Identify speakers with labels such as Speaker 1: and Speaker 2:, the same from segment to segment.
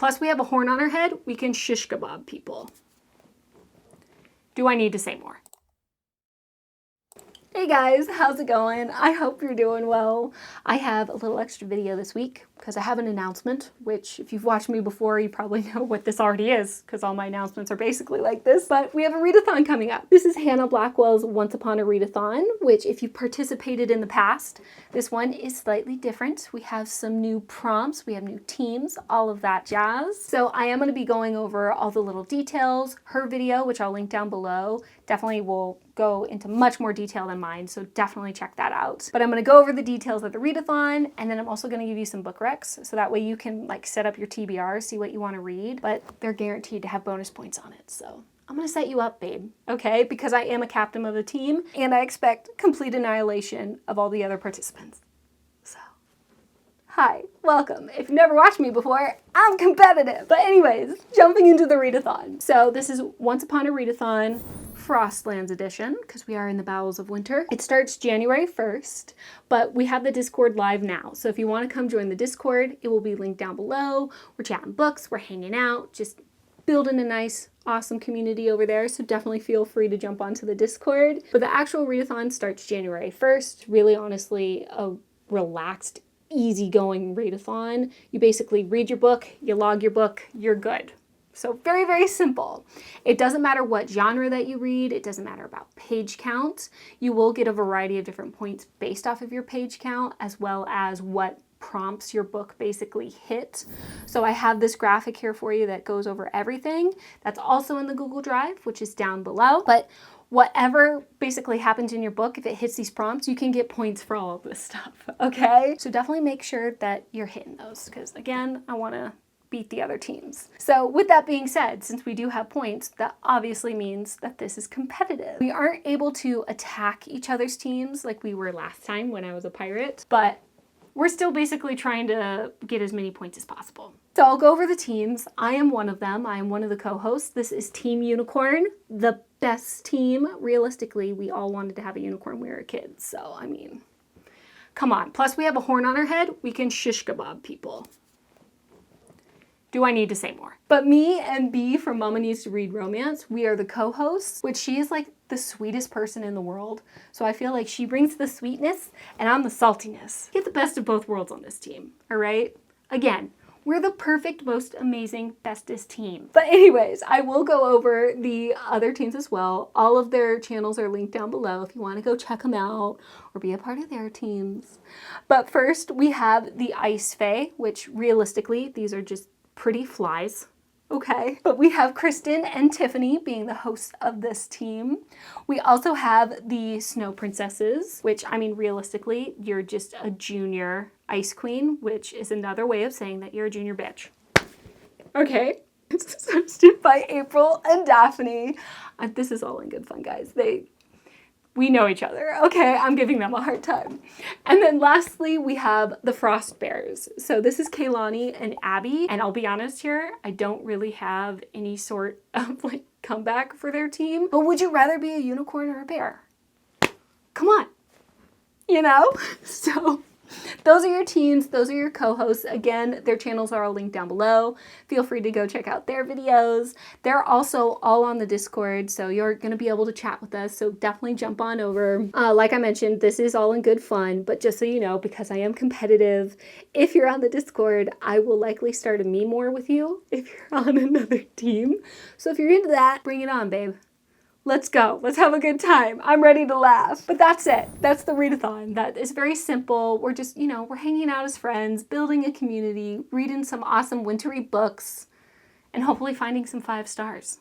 Speaker 1: Plus we have a horn on our head. We can shish kebab people. Do I need to say more? Hey guys, how's it going? I hope you're doing well. I have a little extra video this week because I have an announcement, which if you've watched me before, you probably know what this already is because all my announcements are basically like this, but we have a readathon coming up. This is Hannah Blackwell's Once Upon a Readathon, which if you participated in the past, this one is slightly different. We have some new prompts, we have new teams, all of that jazz. So I am going to be going over all the little details. Her video, which I'll link down below, definitely will go into much more detail than mine, so definitely check that out. But I'm going to go over the details of the readathon, and then I'm also going to give you some book recs, so that way you can like set up your TBR, see what you want to read, but they're guaranteed to have bonus points on it. So I'm going to set you up, babe, okay? Because I am a captain of the team, and I expect complete annihilation of all the other participants. So, hi, welcome. If you've never watched me before, I'm competitive. But anyways, jumping into the readathon. So this is Once Upon a Readathon Frostlands edition, because we are in the bowels of winter. It starts January 1st, but we have the Discord live now. So if you want to come join the Discord, it will be linked down below. We're chatting books, we're hanging out, just building a nice, awesome community over there. So definitely feel free to jump onto the Discord. But the actual readathon starts January 1st. Really, honestly, a relaxed, easygoing readathon. You basically read your book, you log your book, you're good. So very, very simple. It doesn't matter what genre that you read. It doesn't matter about page count. You will get a variety of different points based off of your page count, as well as what prompts your book basically hit. So I have this graphic here for you that goes over everything. That's also in the Google Drive, which is down below. But whatever basically happens in your book, if it hits these prompts, you can get points for all of this stuff, okay? So definitely make sure that you're hitting those, because again, I want to beat the other teams. So with that being said, since we do have points, that obviously means that this is competitive. We aren't able to attack each other's teams like we were last time when I was a pirate, but we're still basically trying to get as many points as possible. So I'll go over the teams. I am one of them. I am one of the co-hosts. This is Team Unicorn, the best team. Realistically, we all wanted to have a unicorn when we were kids. So, I mean, come on. Plus we have a horn on our head. We can shish kebab people. Do I need to say more? But me and B from Mama Needs to Read Romance, we are the co-hosts, which she is like the sweetest person in the world. So I feel like she brings the sweetness and I'm the saltiness. Get the best of both worlds on this team, all right? Again, we're the perfect, most amazing, bestest team. But anyways, I will go over the other teams as well. All of their channels are linked down below if you want to go check them out or be a part of their teams. But first, we have the Ice Fae, which realistically, these are just pretty flies, okay? But we have Kristin and Tiffany being the hosts of this team. We also have the Snow Princesses, which, I mean, realistically, you're just a junior ice queen, which is another way of saying that you're a junior bitch. Okay? It's hosted by April and Daphne. This is all in good fun, guys. We know each other, okay? I'm giving them a hard time. And then lastly, we have the Frost Bears. So this is Kaylani and Abby. And I'll be honest here, I don't really have any sort of like comeback for their team. But would you rather be a unicorn or a bear? Come on, you know? So those are your teams, those are your co-hosts. Again, their channels are all linked down below. Feel free to go check out their videos. They're also all on the Discord, so you're going to be able to chat with us, so definitely jump on over. Like I mentioned, this is all in good fun, but just so you know, because I am competitive, if you're on the Discord, I will likely start a meme war with you if you're on another team. So if you're into that, bring it on, babe. Let's go. Let's have a good time. I'm ready to laugh. But that's it. That's the readathon. That is very simple. We're just, you know, we're hanging out as friends, building a community, reading some awesome wintry books, and hopefully finding some 5 stars.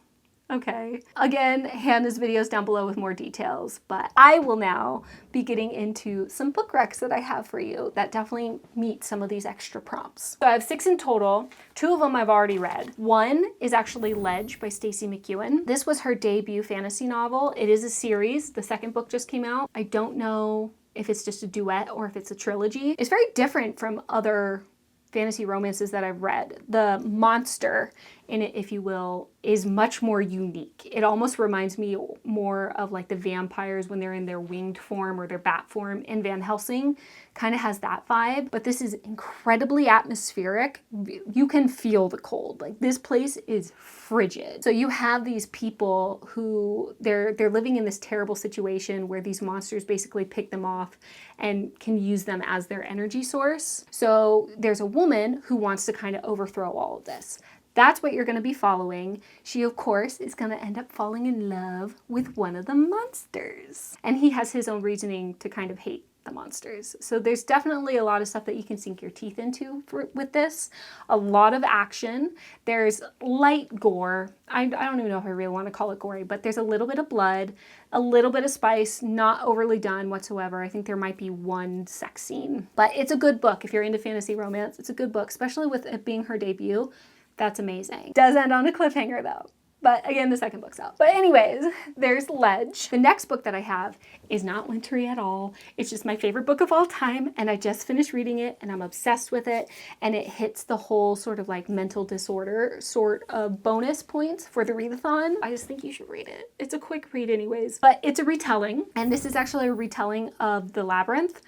Speaker 1: Okay. Again, Hannah's videos down below with more details, but I will now be getting into some book recs that I have for you that definitely meet some of these extra prompts. So I have 6 in total. 2 of them I've already read. One is actually Ledge by Stacey McEwen. This was her debut fantasy novel. It is a series. The second book just came out. I don't know if it's just a duet or if it's a trilogy. It's very different from other fantasy romances that I've read. The monster in it, if you will, is much more unique. It almost reminds me more of like the vampires when they're in their winged form or their bat form in Van Helsing. Kind of has that vibe, but this is incredibly atmospheric. You can feel the cold. Like this place is frigid. So you have these people who they're living in this terrible situation where these monsters basically pick them off and can use them as their energy source. So there's a woman who wants to kind of overthrow all of this. That's what you're going to be following. She, of course, is going to end up falling in love with one of the monsters. And he has his own reasoning to kind of hate the monsters. So there's definitely a lot of stuff that you can sink your teeth into with this. A lot of action. There's light gore. I don't even know if I really want to call it gory, but there's a little bit of blood, a little bit of spice, not overly done whatsoever. I think there might be one sex scene. But it's a good book. If you're into fantasy romance, it's a good book, especially with it being her debut. That's amazing. Does end on a cliffhanger though. But again, the second book's out. But anyways, there's Ledge. The next book that I have is not wintry at all. It's just my favorite book of all time. And I just finished reading it and I'm obsessed with it. And it hits the whole sort of like mental disorder sort of bonus points for the readathon. I just think you should read it. It's a quick read anyways. But it's a retelling. And this is actually a retelling of The Labyrinth.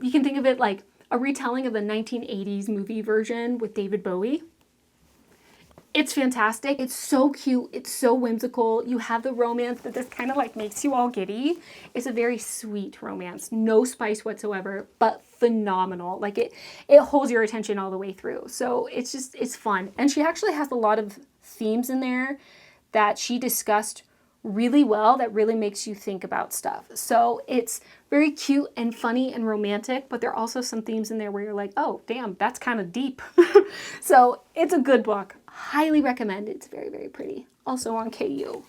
Speaker 1: You can think of it like a retelling of the 1980s movie version with David Bowie. It's fantastic. It's so cute. It's so whimsical. You have the romance that just kind of like makes you all giddy. It's a very sweet romance. No spice whatsoever, but phenomenal. Like it holds your attention all the way through. So it's fun. And she actually has a lot of themes in there that she discussed really well that really makes you think about stuff. So it's very cute and funny and romantic, but there are also some themes in there where you're like, oh, damn, that's kind of deep. So it's a good book. Highly recommend it. It's very, very pretty. Also on KU.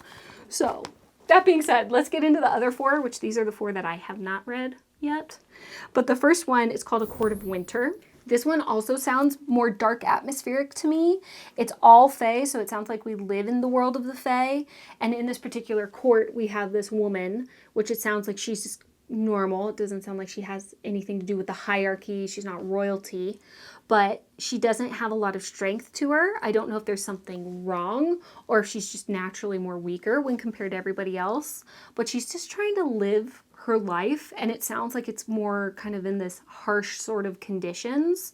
Speaker 1: So that being said, let's get into the other four, which these are the four that I have not read yet. But the first one is called A Court of Winter. This one also sounds more dark atmospheric to me. It's all Fae, so it sounds like we live in the world of the Fae. And in this particular court, we have this woman, which it sounds like she's just normal. It doesn't sound like she has anything to do with the hierarchy. She's not royalty, but she doesn't have a lot of strength to her. I don't know if there's something wrong or if she's just naturally more weaker when compared to everybody else, but she's just trying to live her life, and it sounds like it's more kind of in this harsh sort of conditions.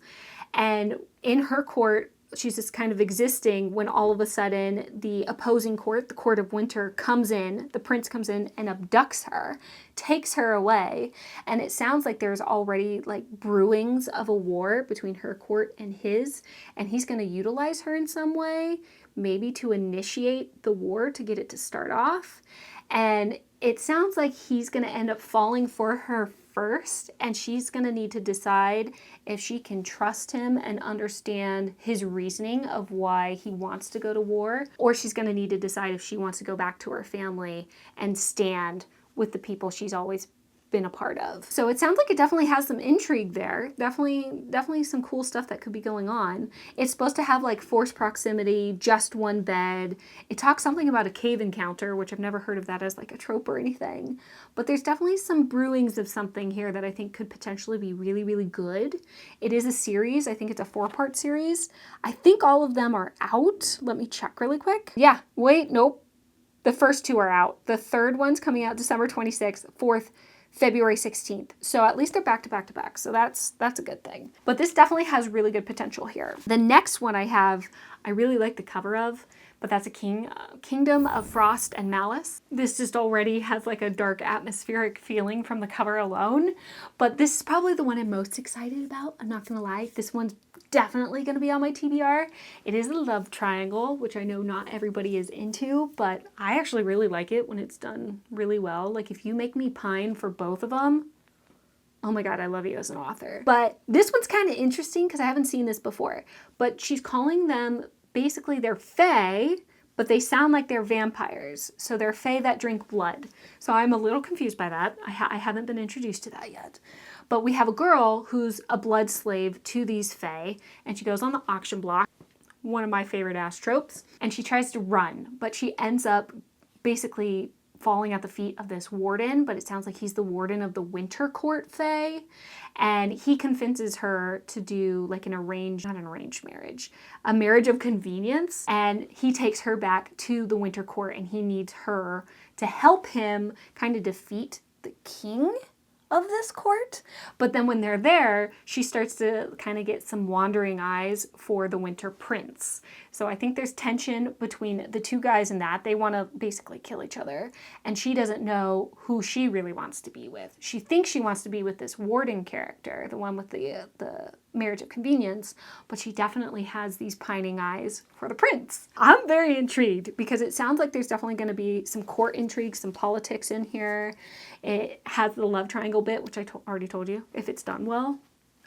Speaker 1: And in her court, she's just kind of existing when all of a sudden the opposing court, the Court of Winter, comes in, the prince comes in and abducts her, takes her away, and it sounds like there's already like brewings of a war between her court and his, and he's going to utilize her in some way, maybe to initiate the war to get it to start off. And it sounds like he's going to end up falling for her first, and she's going to need to decide if she can trust him and understand his reasoning of why he wants to go to war, or she's going to need to decide if she wants to go back to her family and stand with the people she's always been a part of. So it sounds like it definitely has some intrigue there. Definitely some cool stuff that could be going on. It's supposed to have like forced proximity, just one bed. It talks something about a cave encounter, which I've never heard of that as like a trope or anything. But there's definitely some brewings of something here that I think could potentially be really, really good. It is a series. I think it's a 4-part series. I think all of them are out. Let me check really quick. Yeah, wait, nope. The first 2 are out. The third one's coming out December 26th, 4th, February 16th. So at least they're back to back to back. So that's a good thing. But this definitely has really good potential here. The next one I have, I really like the cover of, but that's a Kingdom of Frost and Malice. This just already has like a dark atmospheric feeling from the cover alone. But this is probably the one I'm most excited about. I'm not gonna lie. This one's definitely gonna be on my TBR. It is a love triangle, which I know not everybody is into, but I actually really like it when it's done really well. Like if you make me pine for both of them, oh my God, I love you as an author. But this one's kind of interesting because I haven't seen this before, but she's calling them, basically they're Fae, but they sound like they're vampires. So they're Fae that drink blood. So I'm a little confused by that. I haven't been introduced to that yet. But we have a girl who's a blood slave to these Fae, and she goes on the auction block, one of my favorite ass tropes, and she tries to run, but she ends up basically falling at the feet of this warden, but it sounds like he's the warden of the Winter Court Fae. And he convinces her to do like not an arranged marriage, a marriage of convenience. And he takes her back to the Winter Court and he needs her to help him kind of defeat the king of this court. But then when they're there, she starts to kind of get some wandering eyes for the Winter Prince. So I think there's tension between the two guys in that. They want to basically kill each other. And she doesn't know who she really wants to be with. She thinks she wants to be with this warden character, the one with the marriage of convenience, but she definitely has these pining eyes for the prince. I'm very intrigued because it sounds like there's definitely going to be some court intrigue, some politics in here. It has the love triangle bit, which I already told you. If it's done well,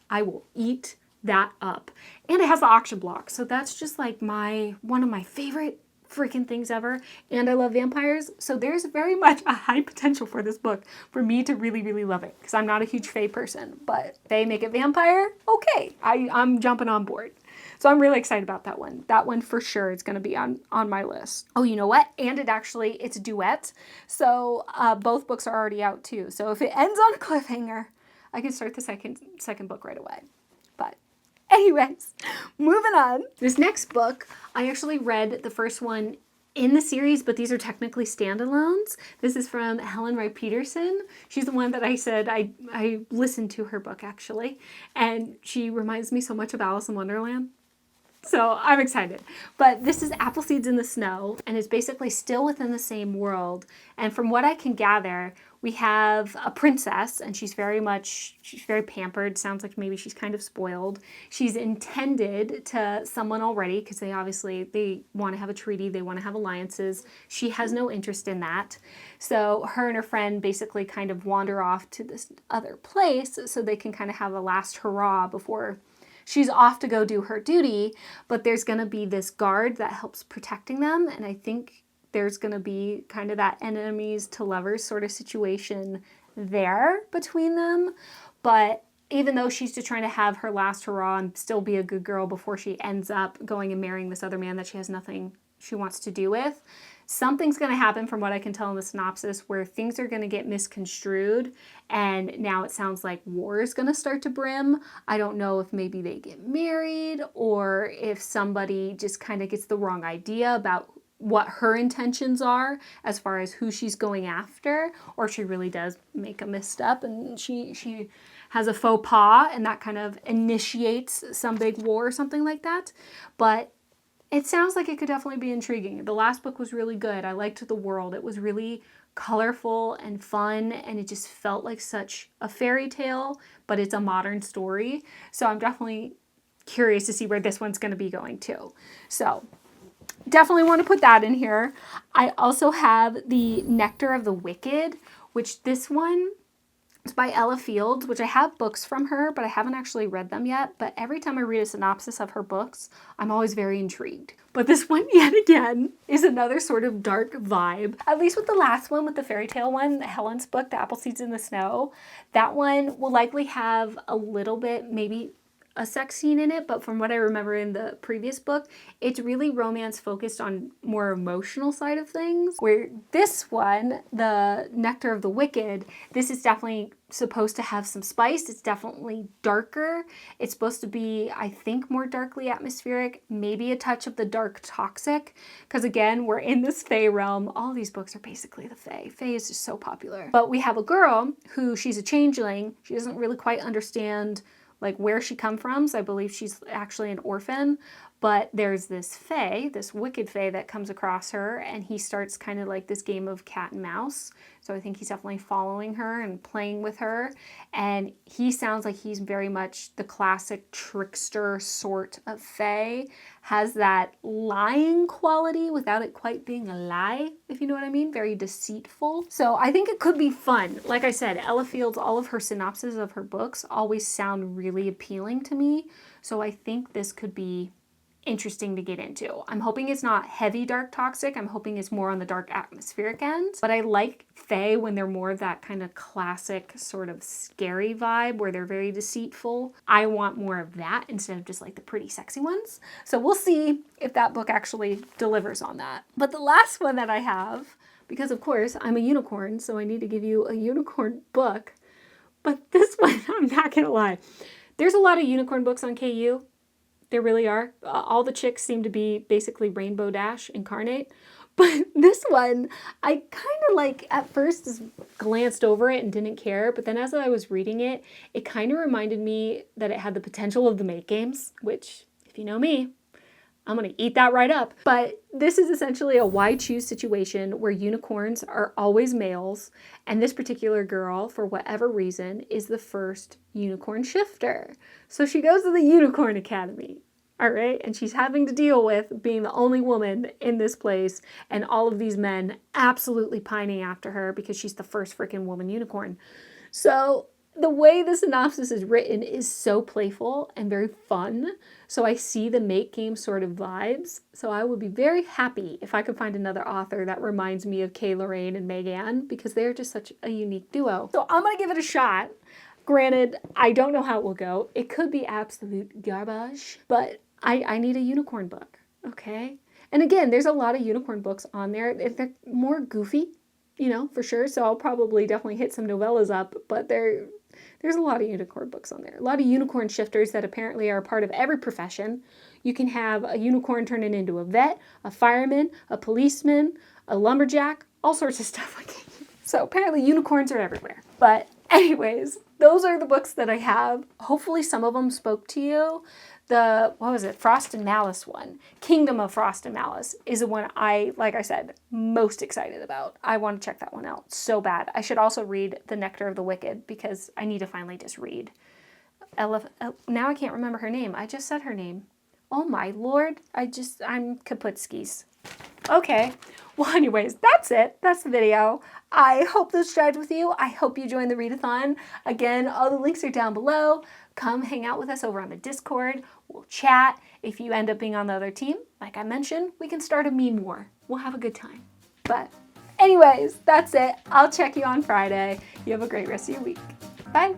Speaker 1: I will eat that up. And it has the auction block. So that's just like one of my favorite freaking things ever. And I love vampires. So there's very much a high potential for this book for me to really, really love it. Because I'm not a huge Fae person. But Fae make it vampire, okay. I'm jumping on board. So I'm really excited about that one. That one for sure is going to be on my list. Oh, you know what? And it's a duet. So both books are already out too. So if it ends on a cliffhanger, I can start the second book right away. But anyways, moving on. This next book, I actually read the first one in the series, but these are technically standalones. This is from Helen Wright Peterson. She's the one that I said I listened to her book actually, and she reminds me so much of Alice in Wonderland. So I'm excited. But this is Apple Seeds in the Snow, and it's basically still within the same world. And from what I can gather, we have a princess, and she's very pampered. Sounds like maybe she's kind of spoiled. She's intended to someone already, because they want to have a treaty. They want to have alliances. She has no interest in that. So her and her friend basically kind of wander off to this other place so they can kind of have a last hurrah before she's off to go do her duty. But there's going to be this guard that helps protecting them. And I think there's going to be kind of that enemies to lovers sort of situation there between them. But even though she's just trying to have her last hurrah and still be a good girl before she ends up going and marrying this other man that she has nothing she wants to do with, something's going to happen from what I can tell in the synopsis where things are going to get misconstrued, and now it sounds like war is going to start to brim. I don't know if maybe they get married or if somebody just kind of gets the wrong idea about what her intentions are as far as who she's going after, or she really does make a misstep and she has a faux pas and that kind of initiates some big war or something like that. But it sounds like it could definitely be intriguing. The last book was really good. I liked the world. It was really colorful and fun, and it just felt like such a fairy tale, but it's a modern story. So I'm definitely curious to see where this one's going to be going too. So definitely want to put that in here. I also have the Nectar of the Wicked, which this one is by Ella Fields, which I have books from her, but I haven't actually read them yet. But every time I read a synopsis of her books, I'm always very intrigued. But this one, yet again, is another sort of dark vibe. At least with the last one, with the fairy tale one, Helen's book, The Apple Seeds in the Snow, that one will likely have a little bit, maybe a sex scene in it, but from what I remember in the previous book, it's really romance focused on more emotional side of things. Where this one, the Nectar of the Wicked, this is definitely supposed to have some spice. It's definitely darker. It's supposed to be, I think, more darkly atmospheric, maybe a touch of the dark toxic, because again, we're in this Fae realm. All these books are basically the Fae. Fae is just so popular. But we have a girl who, she's a changeling. She doesn't really quite understand like where she come from. So I believe she's actually an orphan, but there's this Fae, this wicked Fae that comes across her, and he starts kind of like this game of cat and mouse. So I think he's definitely following her and playing with her. And he sounds like he's very much the classic trickster sort of Fae. Has that lying quality without it quite being a lie, if you know what I mean. Very deceitful. So I think it could be fun. Like I said, Ella Fields, all of her synopses of her books always sound really appealing to me. So I think this could be interesting to get into. I'm hoping it's not heavy dark toxic. I'm hoping it's more on the dark atmospheric end. But I like Fae when they're more of that kind of classic sort of scary vibe where they're very deceitful. I want more of that instead of just like the pretty sexy ones. So we'll see if that book actually delivers on that. But the last one that I have because of course I'm a unicorn, so I need to give you a unicorn book. But this one, I'm not gonna lie, there's a lot of unicorn books on KU. There really are. All the chicks seem to be basically Rainbow Dash incarnate. But this one, I kind of like at first just glanced over it and didn't care. But then as I was reading it, it kind of reminded me that it had the potential of the Make games, which, if you know me, I'm going to eat that right up. But this is essentially a why choose situation where unicorns are always males. And this particular girl, for whatever reason, is the first unicorn shifter. So she goes to the Unicorn Academy. All right. And she's having to deal with being the only woman in this place and all of these men absolutely pining after her because she's the first freaking woman unicorn. So the way the synopsis is written is so playful and very fun. So I see the Make game sort of vibes. So I would be very happy if I could find another author that reminds me of Kay Lorraine and Megan, because they're just such a unique duo. So I'm going to give it a shot. Granted, I don't know how it will go. It could be absolute garbage, but I need a unicorn book, okay? And again, there's a lot of unicorn books on there. They're more goofy, you know, for sure. So I'll probably definitely hit some novellas up, but there's a lot of unicorn books on there. A lot of unicorn shifters that apparently are a part of every profession. You can have a unicorn turning into a vet, a fireman, a policeman, a lumberjack, all sorts of stuff like that. So apparently unicorns are everywhere. But anyways, those are the books that I have. Hopefully some of them spoke to you. The, what was it, Frost and Malice one, Kingdom of Frost and Malice, is the one I, like I said, most excited about. I want to check that one out so bad. I should also read The Nectar of the Wicked because I need to finally just read. Now I can't remember her name. I just said her name. Oh my lord. I'm kaputskis. Okay. Well, anyways, that's it. That's the video. I hope this jived with you. I hope you joined the readathon. Again, all the links are down below. Come hang out with us over on the Discord. We'll chat. If you end up being on the other team, like I mentioned, we can start a meme war. We'll have a good time. But anyways, that's it. I'll check you on Friday. You have a great rest of your week. Bye.